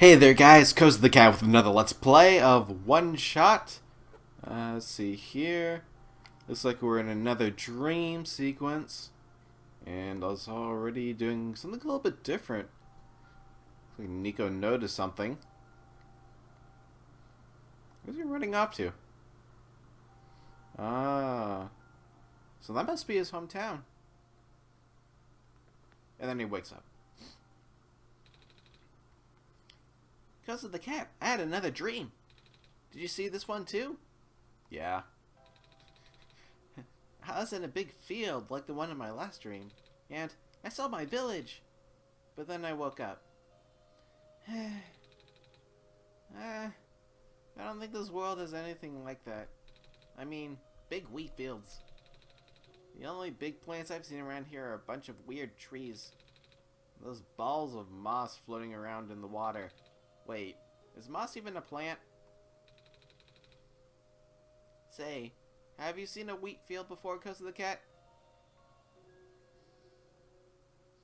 Hey there guys, Koza the Cat with another Let's Play of OneShot. Let's see here. Looks like we're in another dream sequence. And I was already doing something a little bit different. Looks like Nico noticed something. Where's he running off to? Ah. So that must be his hometown. And then he wakes up. Koza the Cat, I had another dream. Did you see this one too? Yeah. I was in a big field like the one in my last dream, and I saw my village. But then I woke up. I don't think this world has anything like that. I mean, big wheat fields. The only big plants I've seen around here are a bunch of weird trees. Those balls of moss floating around in the water. Wait, is moss even a plant? Say, have you seen a wheat field before, Koza the Cat?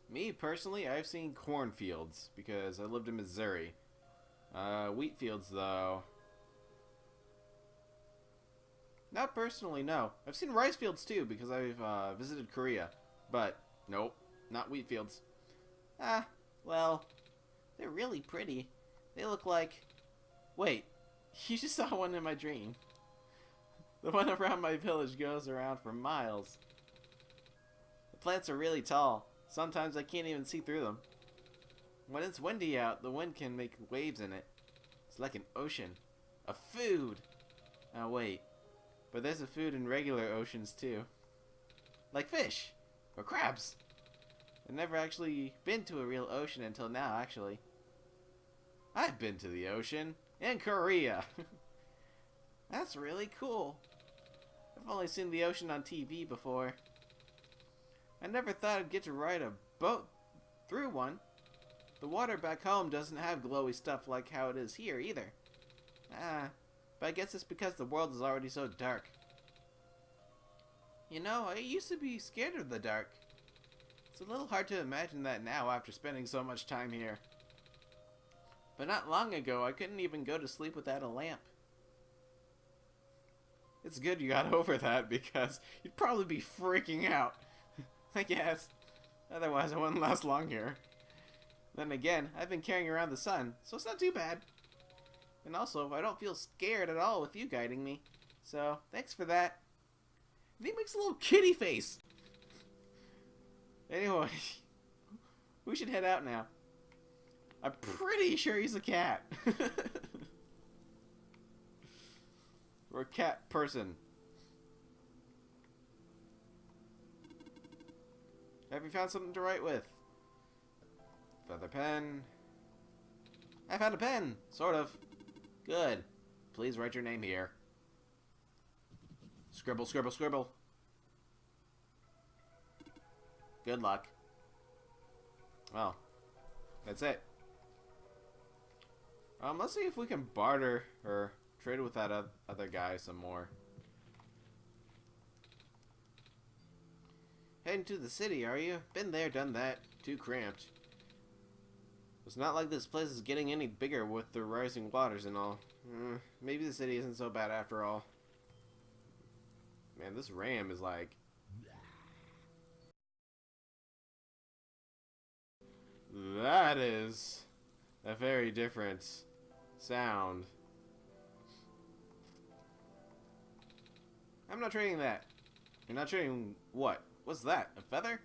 Me, personally, I've seen cornfields, because I lived in Missouri. Wheat fields, though. Not personally, no. I've seen rice fields, too, because I've visited Korea. But, nope, not wheat fields. Well, they're really pretty. They look like... Wait, you just saw one in my dream. The one around my village goes around for miles. The plants are really tall. Sometimes I can't even see through them. When it's windy out, the wind can make waves in it. It's like an ocean. A food! Oh, wait. But there's a food in regular oceans, too. Like fish! Or crabs! I've never actually been to a real ocean until now, actually. I've been to the ocean in Korea. That's really cool. I've only seen the ocean on TV before. I never thought I'd get to ride a boat through one. The water back home doesn't have glowy stuff like how it is here either. But I guess it's because the world is already so dark. You know, I used to be scared of the dark. It's a little hard to imagine that now after spending so much time here. But not long ago, I couldn't even go to sleep without a lamp. It's good you got over that, because you'd probably be freaking out. I guess. Otherwise, I wouldn't last long here. Then again, I've been carrying around the sun, so it's not too bad. And also, I don't feel scared at all with you guiding me. So, thanks for that. And he makes a little kitty face. Anyway, we should head out now. I'm pretty sure he's a cat. Or a cat person. Have you found something to write with? Feather pen. I found a pen! Sort of. Good. Please write your name here. Scribble, scribble, scribble. Good luck. Well, that's it. Let's see if we can barter or trade with that other guy some more. Heading to the city, are you? Been there, done that. Too cramped. It's not like this place is getting any bigger with the rising waters and all. Maybe the city isn't so bad after all. Man, this ram is like... That is a very different sound. I'm not trading that. You're not trading what? What's that? A feather?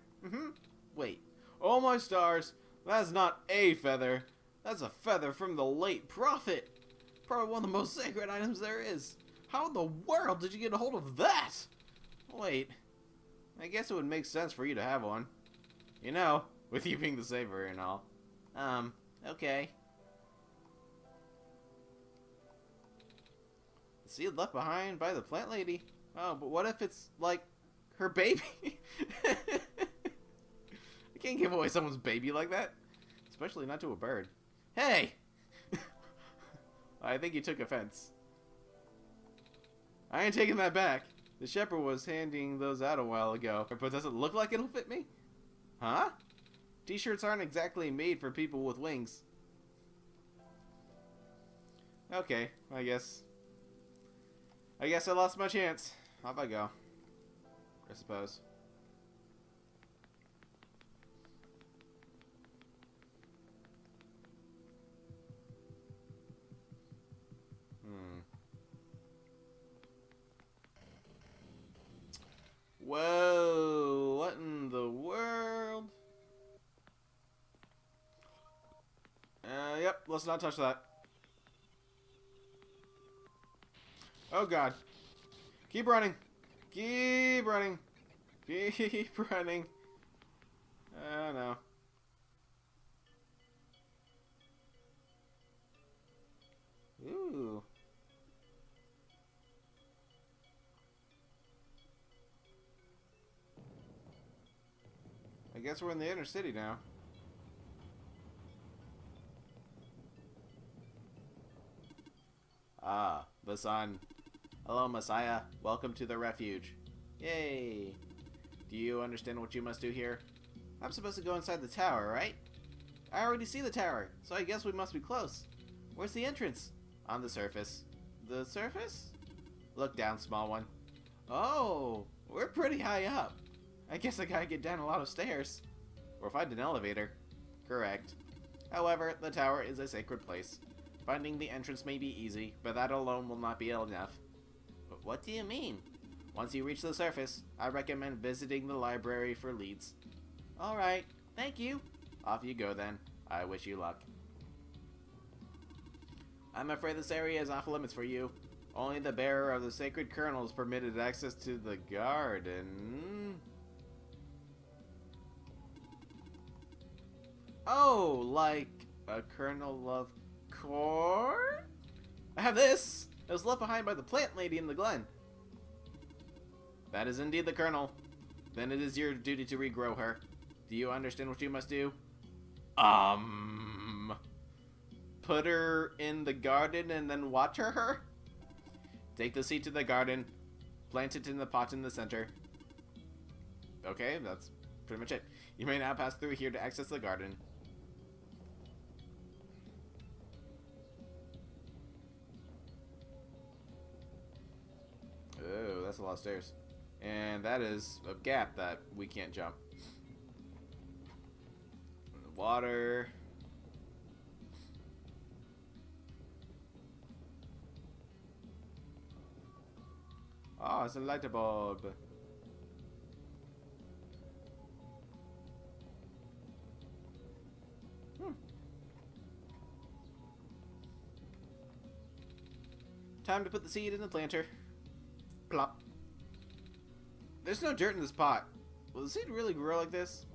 Wait. Oh my stars. That's not a feather. That's a feather from the late prophet. Probably one of the most sacred items there is. How in the world did you get a hold of that? Wait. I guess it would make sense for you to have one. You know, with you being the saver and all. Okay. The seed left behind by the plant lady. Oh, but what if it's, like, her baby? I can't give away someone's baby like that. Especially not to a bird. Hey! I think you took offense. I ain't taking that back. The shepherd was handing those out a while ago. But does it look like it'll fit me? Huh? T-shirts aren't exactly made for people with wings. Okay, I guess I lost my chance. Off I go. I suppose. Whoa, what in the world? Yep, let's not touch that. Oh god. Keep running. Keep running. Keep running. Oh no. Ooh. I guess we're in the inner city now. Ah, the sun. Hello, Messiah. Welcome to the Refuge. Yay. Do you understand what you must do here? I'm supposed to go inside the tower, right? I already see the tower, so I guess we must be close. Where's the entrance? On the surface. The surface? Look down, small one. Oh, we're pretty high up. I guess I gotta get down a lot of stairs. Or find an elevator. Correct. However, the tower is a sacred place. Finding the entrance may be easy, but that alone will not be enough. But what do you mean? Once you reach the surface, I recommend visiting the library for leads. Alright, thank you. Off you go then. I wish you luck. I'm afraid this area is off limits for you. Only the bearer of the sacred kernel is permitted access to the garden. Oh, like a kernel of corn? I have this! It was left behind by the plant lady in the Glen. That is indeed the kernel. Then it is your duty to regrow her. Do you understand what you must do? Put her in the garden and then water her? Take the seed to the garden, plant it in the pot in the center. Okay, that's pretty much it. You may now pass through here to access the garden. Oh, that's a lot of stairs. And that is a gap that we can't jump. Water. Oh, it's a light bulb. Time to put the seed in the planter. Plop. There's no dirt in this pot. Will the seed really grow like this?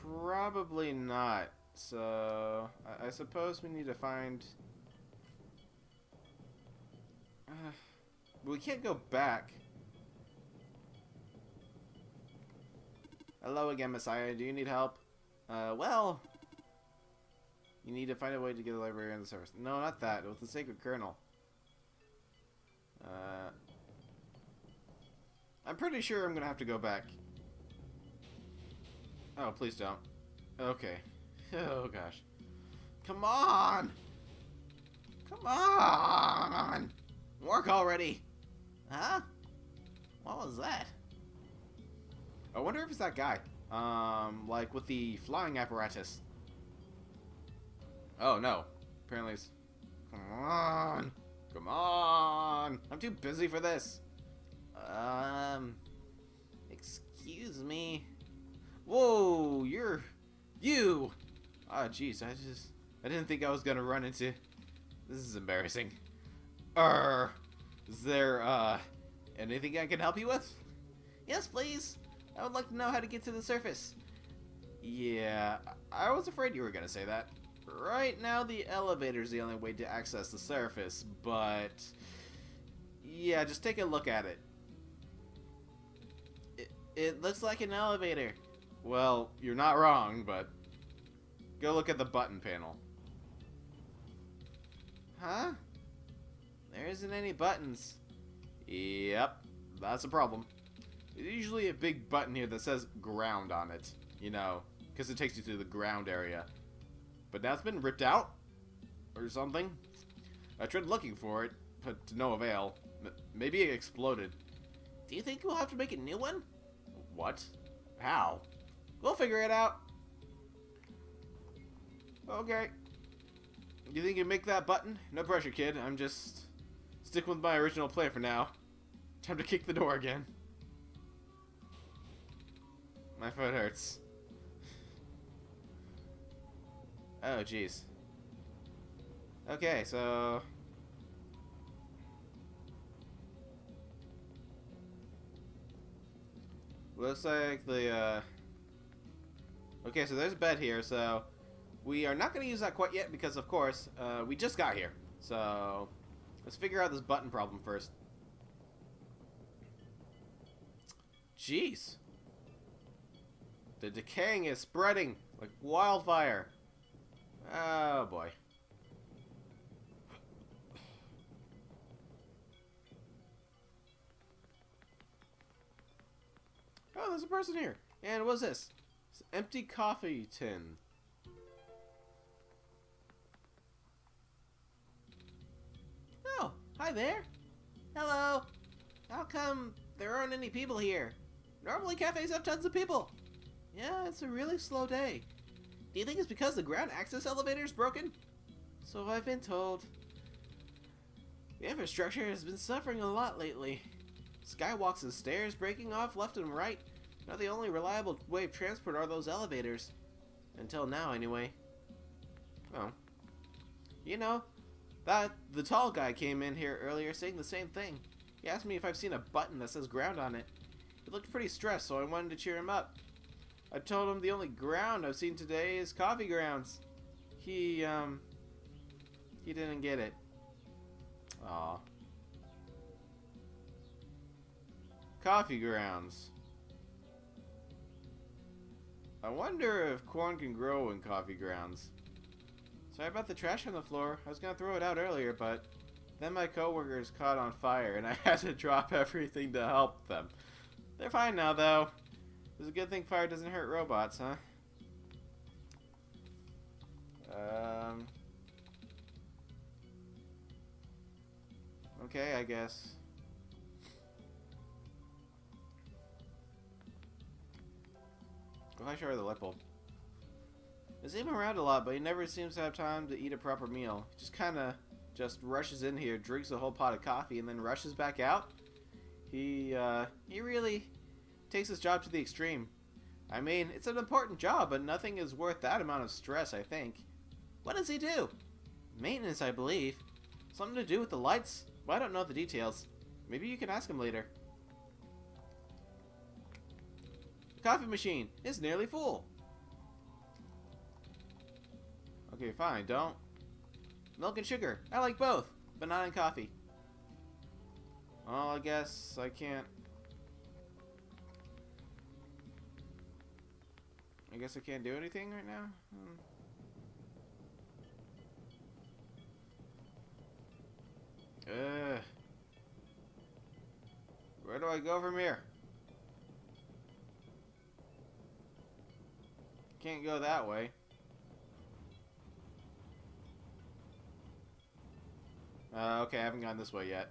Probably not. So, I suppose we need to find... we can't go back. Hello again, Messiah. Do you need help? Well... You need to find a way to get the library on the surface. No, not that. With the sacred kernel. I'm pretty sure I'm gonna have to go back. Oh, please don't. Okay. Oh, gosh. Come on! Come on! Work already! Huh? What was that? I wonder if it's that guy. Like with the flying apparatus. Oh, no. Apparently it's... Come on! Come on! I'm too busy for this. Excuse me. Whoa, you! Ah, jeez, I didn't think I was gonna run into... This is embarrassing. Is there, anything I can help you with? Yes, please. I would like to know how to get to the surface. Yeah, I was afraid you were gonna say that. Right now, the elevator's the only way to access the surface, but... Yeah, just take a look at it. It looks like an elevator. Well, you're not wrong, but... Go look at the button panel. Huh? There isn't any buttons. Yep, that's a problem. There's usually a big button here that says ground on it. You know, because it takes you to the ground area. But now it's been ripped out? or something. I tried looking for it, but to no avail. Maybe it exploded. Do you think we'll have to make a new one? What? How? We'll figure it out. Okay. You think you can make that button? No pressure, kid. I'm just sticking with my original plan for now. Time to kick the door again. My foot hurts. Oh, jeez. Okay, so... looks like the, okay, so there's a bed here, so... we are not going to use that quite yet because, of course, we just got here. So, let's figure out this button problem first. Jeez. The decaying is spreading like wildfire. Oh, boy. Oh, there's a person here. And what's this? It's an empty coffee tin. Oh, hi there. Hello. How come there aren't any people here? Normally cafes have tons of people. Yeah, it's a really slow day. Do you think it's because the ground access elevator is broken? So I've been told. The infrastructure has been suffering a lot lately. Skywalks and stairs breaking off left and right. Now the only reliable way of transport are those elevators. Until now, anyway. Oh. You know, the tall guy came in here earlier saying the same thing. He asked me if I've seen a button that says ground on it. He looked pretty stressed, so I wanted to cheer him up. I told him the only ground I've seen today is coffee grounds. He didn't get it. Aw. Coffee grounds. I wonder if corn can grow in coffee grounds. Sorry about the trash on the floor. I was gonna throw it out earlier, but then my coworkers caught on fire and I had to drop everything to help them. They're fine now, though. It's a good thing fire doesn't hurt robots, huh? Okay, I guess. Why show the light bulb? I see him around a lot, but he never seems to have time to eat a proper meal. He just rushes in here, drinks a whole pot of coffee, and then rushes back out. He really takes his job to the extreme. I mean, it's an important job, but nothing is worth that amount of stress, I think. What does he do? Maintenance, I believe. Something to do with the lights? Well, I don't know the details. Maybe you can ask him later. The coffee machine is nearly full. Okay, fine, don't. Milk and sugar. I like both, but not in coffee. Well, I guess I can't. I guess I can't do anything right now. Where do I go from here? Can't go that way. Okay, I haven't gone this way yet.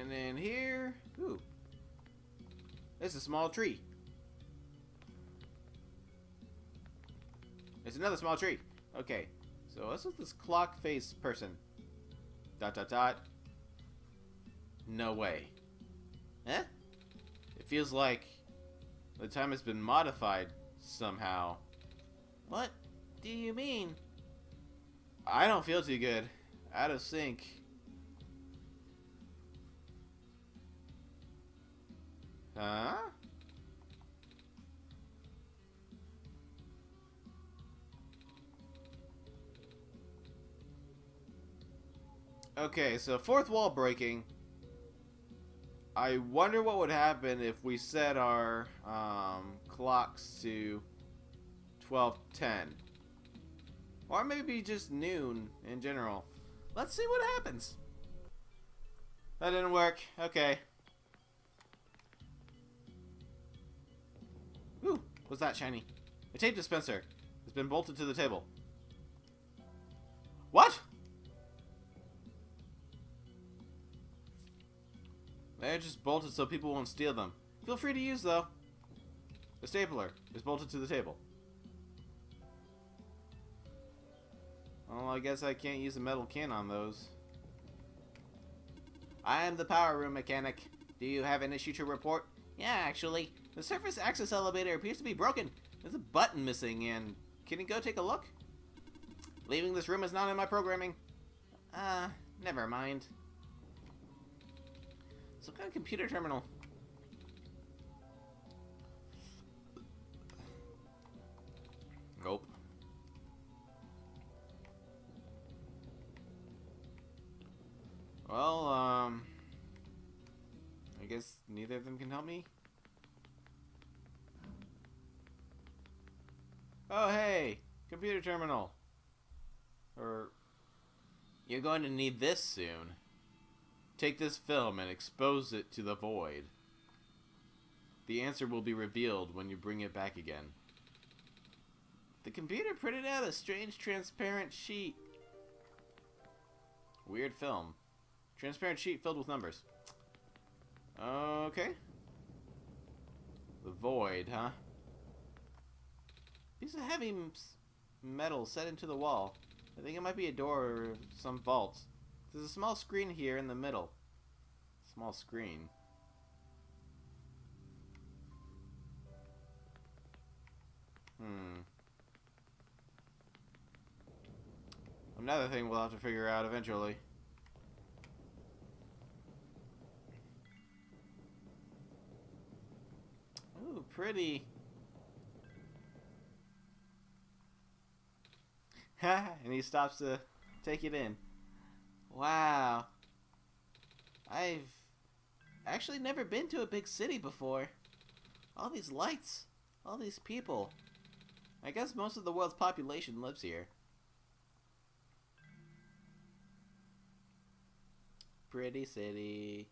And then here... ooh. It's a small tree. It's another small tree. Okay. So what's with this clock face person? ... No way. Huh? It feels like the time has been modified somehow. What do you mean? I don't feel too good. Out of sync. Huh? Okay, so fourth wall breaking. I wonder what would happen if we set our clocks to 12:10. Or maybe just noon in general. Let's see what happens. That didn't work. Okay. Ooh, what's that shiny? A tape dispenser has been bolted to the table. What? They're just bolted so people won't steal them. Feel free to use, though. The stapler is bolted to the table. Well, I guess I can't use a metal can on those. I am the power room mechanic. Do you have an issue to report? Yeah, actually. The surface access elevator appears to be broken. There's a button missing, and can you go take a look? Leaving this room is not in my programming. Never mind. Some kind of computer terminal. Nope. Well, I guess neither of them can help me. Oh, hey! Computer terminal. You're going to need this soon. Take this film and expose it to the void. The answer will be revealed when you bring it back again. The computer printed out a strange transparent sheet. Weird film. Transparent sheet filled with numbers. Okay. The void, huh? Piece of heavy metal set into the wall. I think it might be a door or some vault. There's a small screen here in the middle. Small screen. Another thing we'll have to figure out eventually. Ooh, pretty. And he stops to take it in. Wow. I've actually never been to a big city before. All these lights. All these people. I guess most of the world's population lives here. Pretty city.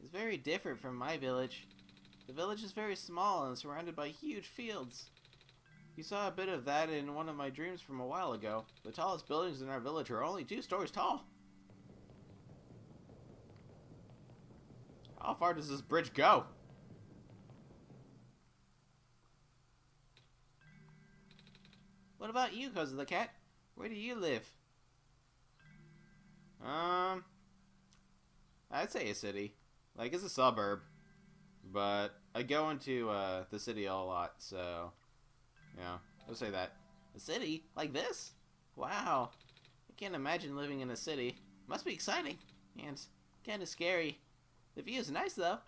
It's very different from my village. The village is very small and surrounded by huge fields. You saw a bit of that in one of my dreams from a while ago. The tallest buildings in our village are only 2 stories tall. How far does this bridge go? What about you, Koza the cat? Where do you live? I'd say a city. Like, it's a suburb. But I go into the city a lot, so yeah, let's say that. A city? Like this? Wow. I can't imagine living in a city. Must be exciting. And kind of scary. The view is nice, though.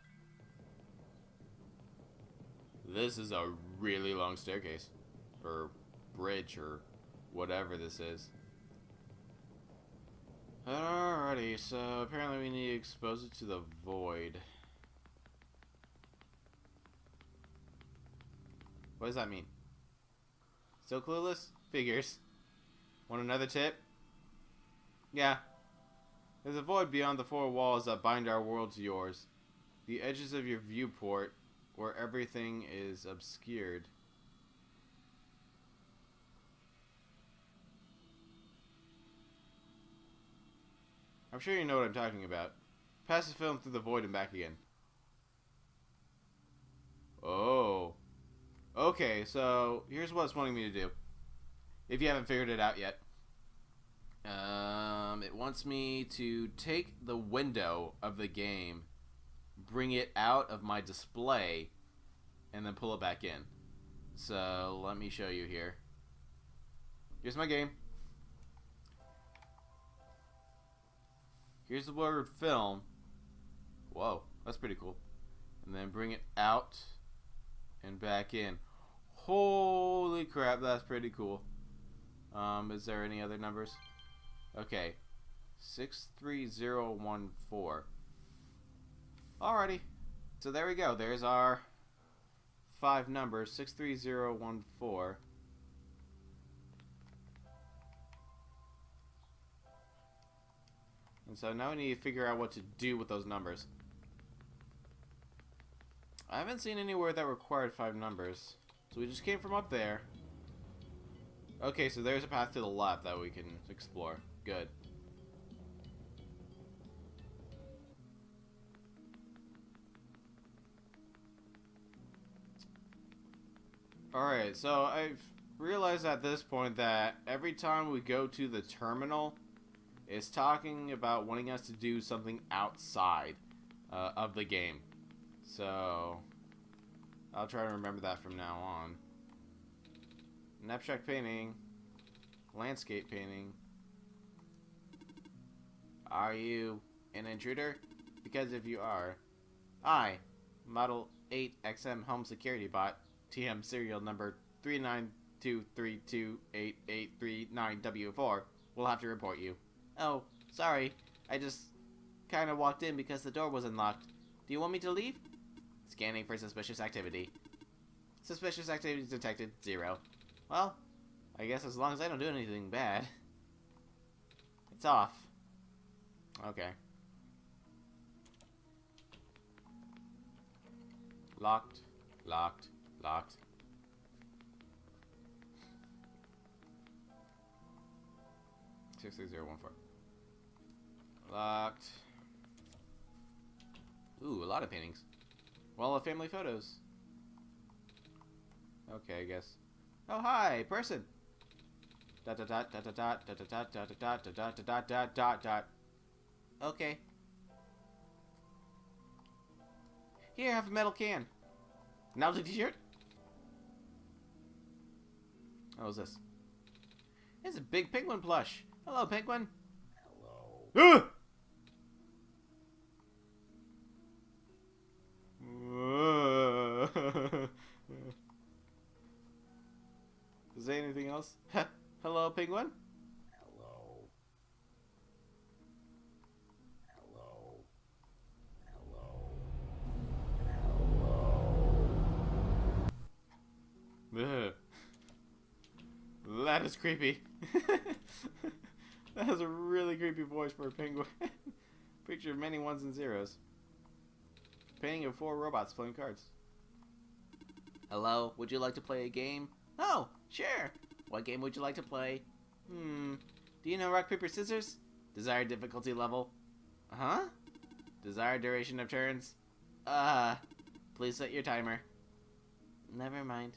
This is a really long staircase. Or bridge, or whatever this is. Alrighty, so apparently we need to expose it to the void. What does that mean? Still clueless? Figures. Want another tip? Yeah. There's a void beyond the 4 walls that bind our world to yours. The edges of your viewport, where everything is obscured. I'm sure you know what I'm talking about. Pass the film through the void and back again. Oh. Okay, so here's what it's wanting me to do. If you haven't figured it out yet. It wants me to take the window of the game, bring it out of my display, and then pull it back in. So let me show you here. Here's my game. Here's the word film. Whoa, that's pretty cool. And then bring it out and back in. Holy crap, that's pretty cool. Is there any other numbers? Okay. 63014. Alrighty. So there we go. There's our 5 numbers. 63014. And so now we need to figure out what to do with those numbers. I haven't seen anywhere that required 5 numbers. So we just came from up there. Okay, so there's a path to the left that we can explore. Good. Alright, so I've realized at this point that every time we go to the terminal, it's talking about wanting us to do something outside of the game. So I'll try to remember that from now on. An abstract painting. Landscape painting. Are you an intruder? Because if you are, I, Model 8XM Home Security Bot, TM serial number 392328839W4, will have to report you. Oh, sorry. I just kind of walked in because the door was unlocked. Do you want me to leave? Scanning for suspicious activity. Suspicious activity detected, 0. Well, I guess as long as I don't do anything bad. It's off. Okay. Locked. Locked. Locked. Six 6014. Locked. Ooh, a lot of paintings. Wall of family photos. Okay, I guess. Oh, hi, person. Dot dot dot dot dot dot dot dot dot dot dot dot dot dot dot. Okay. Here, have a metal can. Now the t-shirt. What was this? It's a big penguin plush. Hello, penguin. Hello. Is there anything else? Hello, penguin. Hello. Hello. Hello. Hello. That is creepy. That is a really creepy voice for a penguin. Picture of many ones and zeros. Painting of 4 robots playing cards. Hello, would you like to play a game? Oh, sure. What game would you like to play? Do you know rock, paper, scissors? Desired difficulty level? Huh? Desired duration of turns? Please set your timer. Never mind.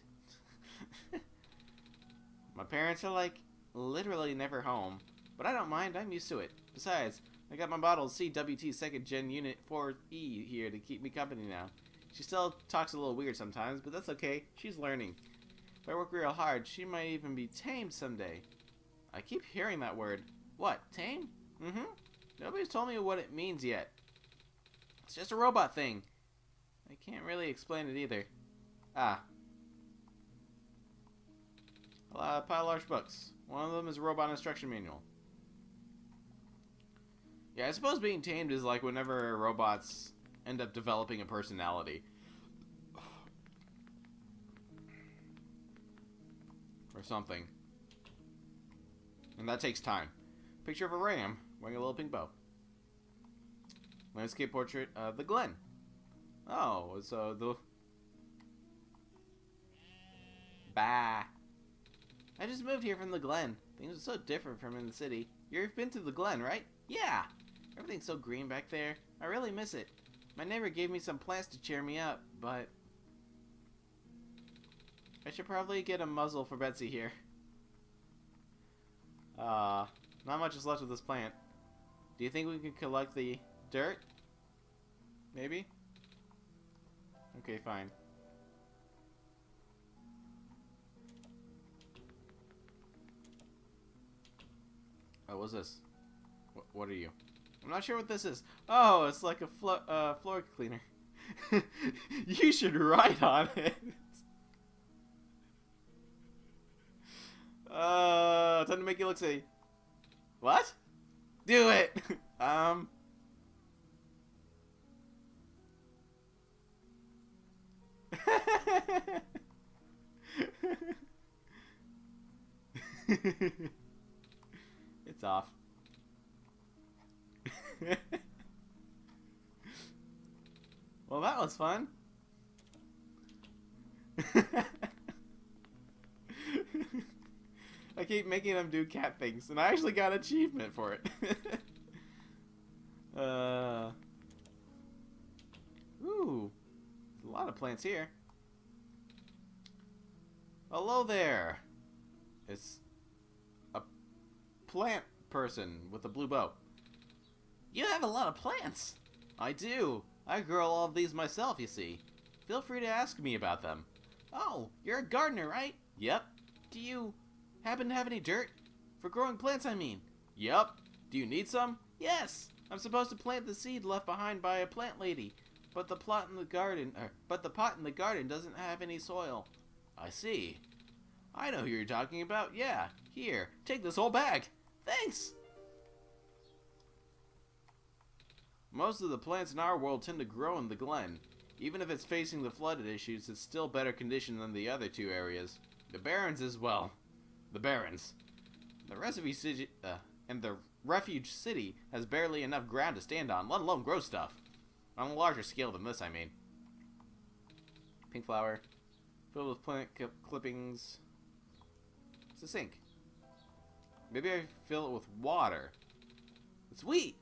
My parents are like literally never home, but I don't mind, I'm used to it. Besides, I got my bottle CWT 2nd Gen Unit 4E here to keep me company now. She still talks a little weird sometimes, but that's okay, she's learning. If I work real hard, she might even be tamed someday. I keep hearing that word. What, tame? Nobody's told me what it means yet. It's just a robot thing. I can't really explain it either. Ah. A pile of large books. One of them is a robot instruction manual. Yeah, I suppose being tamed is like whenever robots end up developing a personality. Or something. And that takes time. Picture of a ram wearing a little pink bow. Landscape portrait of the Glen. Oh, so the... Bah. I just moved here from the Glen. Things are so different from in the city. You've been to the Glen, right? Yeah! Everything's so green back there. I really miss it. My neighbor gave me some plants to cheer me up, but... I should probably get a muzzle for Betsy here. Not much is left of this plant. Do you think we can collect the dirt? Maybe? Okay, fine. Oh, what's this? What are you? I'm not sure what this is. Oh, it's like a floor cleaner. You should write on it. Time to make you look silly. What? Do it! It's off. Well, that was fun. I keep making them do cat things, and I actually got an achievement for it. Ooh, there's a lot of plants here. Hello there. It's a plant person with a blue bow. You have a lot of plants. I do. I grow all of these myself, you see. Feel free to ask me about them. Oh, you're a gardener, right? Yep. Do you happen to have any dirt? For growing plants, I mean. Yep. Do you need some? Yes. I'm supposed to plant the seed left behind by a plant lady, but the pot in the garden doesn't have any soil. I see. I know who you're talking about. Yeah. Here, take this whole bag. Thanks. Most of the plants in our world tend to grow in the Glen. Even if it's facing the flooded issues, it's still better condition than the other two areas. The Barrens as well. The Barrens. The Refuge City has barely enough ground to stand on, let alone grow stuff. On a larger scale than this, I mean. Pink flower. Filled with plant clippings. It's a sink. Maybe I fill it with water. It's wheat!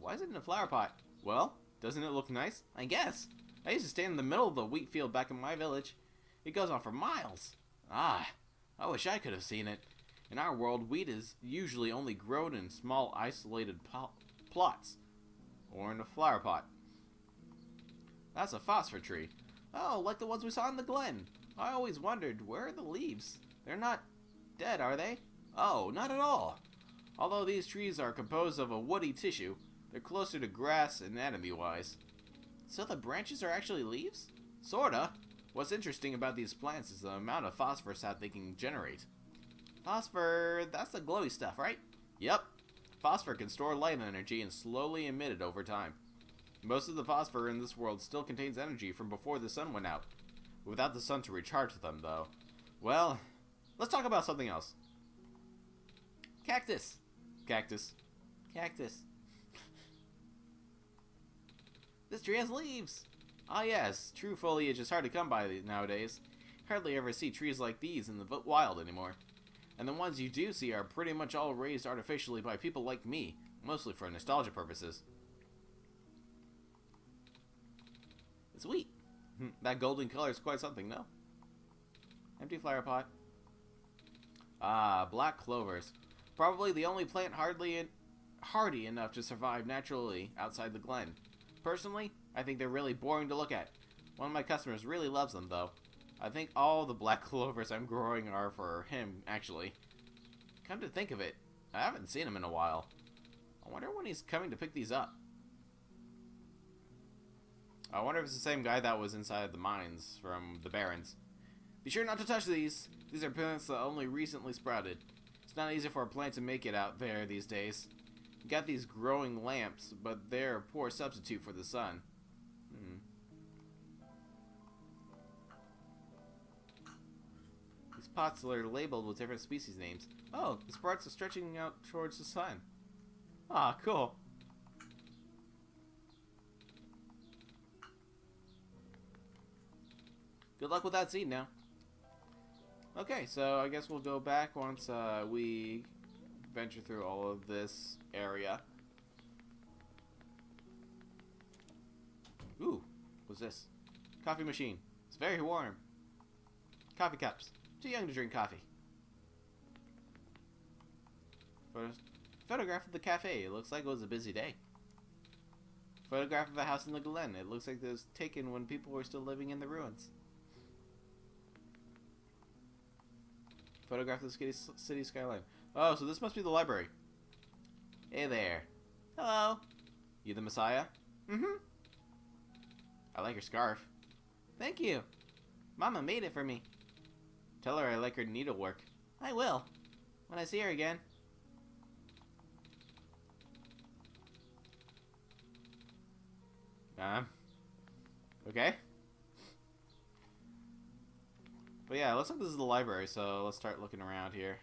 Why is it in a flower pot? Well, doesn't it look nice? I guess. I used to stand in the middle of the wheat field back in my village. It goes on for miles. Ah, I wish I could have seen it. In our world, wheat is usually only grown in small, isolated plots. Or in a flower pot. That's a phosphor tree. Oh, like the ones we saw in the Glen. I always wondered, where are the leaves? They're not dead, are they? Oh, not at all. Although these trees are composed of a woody tissue, they're closer to grass anatomy-wise. So the branches are actually leaves? Sorta. What's interesting about these plants is the amount of phosphorus that they can generate. Phosphor, that's the glowy stuff, right? Yep. Phosphor can store light energy and slowly emit it over time. Most of the phosphor in this world still contains energy from before the sun went out. Without the sun to recharge them, though. Well, let's talk about something else. Cactus. Cactus. Cactus. This tree has leaves. Ah yes, true foliage is hard to come by nowadays. Hardly ever see trees like these in the wild anymore. And the ones you do see are pretty much all raised artificially by people like me, mostly for nostalgia purposes. It's wheat. That golden color is quite something, no? Empty flower pot. Ah, black clovers. Probably the only plant hardy enough to survive naturally outside the Glen. Personally, I think they're really boring to look at. One of my customers really loves them, though. I think all the black clovers I'm growing are for him, actually. Come to think of it, I haven't seen him in a while. I wonder when he's coming to pick these up. I wonder if it's the same guy that was inside the mines from the Barrens. Be sure not to touch these. These are plants that only recently sprouted. It's not easy for a plant to make it out there these days. You got these growing lamps, but they're a poor substitute for the sun. These pots are labeled with different species names. Oh, the sprouts are stretching out towards the sun. Ah, cool. Good luck with that seed now. Okay, so I guess we'll go back once we venture through all of this area. Ooh, what's this? Coffee machine. It's very warm. Coffee cups. Too young to drink coffee. Photograph of the cafe. It looks like it was a busy day. Photograph of a house in the Glen. It looks like it was taken when people were still living in the ruins. Photograph of the city skyline. Oh, so this must be the library. Hey there. Hello. You the Messiah? Mm-hmm. I like your scarf. Thank you. Mama made it for me. Tell her I like her needlework. I will. When I see her again. Okay. But yeah, it looks like this is the library, so let's start looking around here.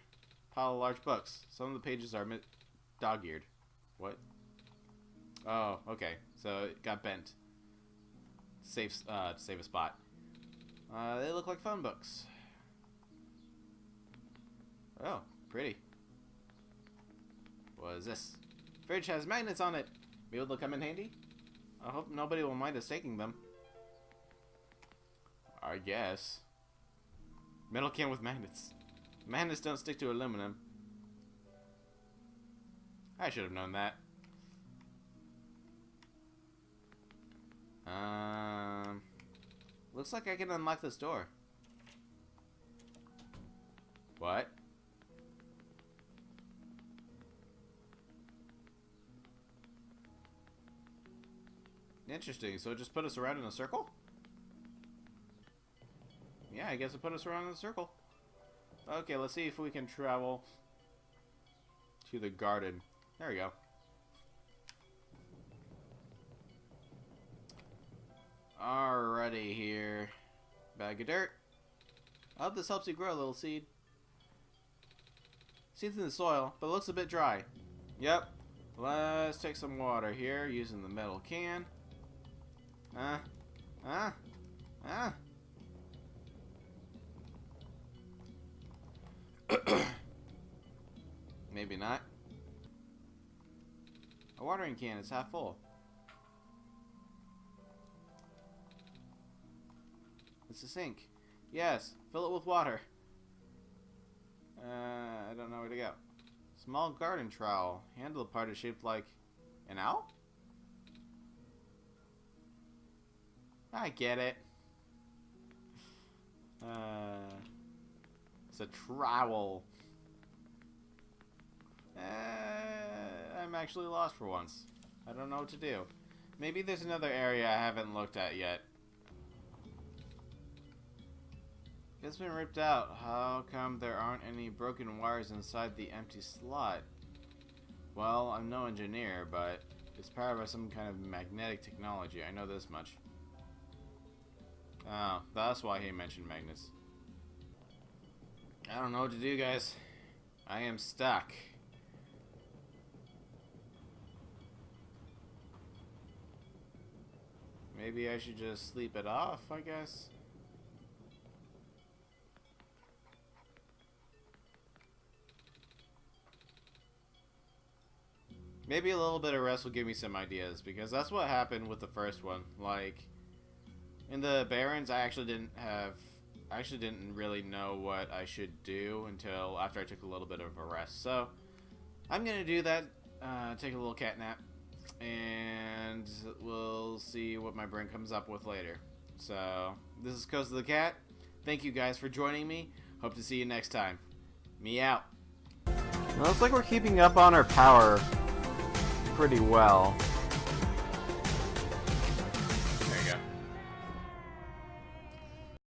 Pile of large books. Some of the pages are dog-eared. What? Oh, okay. So it got bent. To save a spot. They look like phone books. Oh, pretty. What is this? Fridge has magnets on it. Maybe they'll come in handy? I hope nobody will mind us taking them. I guess. Metal can with magnets. Magnets don't stick to aluminum. I should have known that. Looks like I can unlock this door. What? Interesting. So it just put us around in a circle? Yeah, I guess it put us around in a circle. Okay, let's see if we can travel to the garden. There we go. Alrighty here. Bag of dirt. I hope this helps you grow, little seed. Seed's in the soil, but it looks a bit dry. Yep. Let's take some water here using the metal can. Maybe not. A watering can is half full. It's a sink. Yes, fill it with water. I don't know where to go. Small garden trowel. Handle part is shaped like an owl? I get it. It's a trowel. I'm actually lost for once. I don't know what to do. Maybe there's another area I haven't looked at yet. It's been ripped out. How come there aren't any broken wires inside the empty slot? Well, I'm no engineer, but it's powered by some kind of magnetic technology. I know this much. Oh, that's why he mentioned magnets. I don't know what to do, guys. I am stuck. Maybe I should just sleep it off, I guess. Maybe a little bit of rest will give me some ideas, because that's what happened with the first one. Like, in the Barrens, I actually didn't really know what I should do until after I took a little bit of a rest. So, I'm gonna do that, take a little cat nap, and we'll see what my brain comes up with later. So, this is Koza the Cat. Thank you guys for joining me. Hope to see you next time. Me out. Well, looks like we're keeping up on our power pretty well.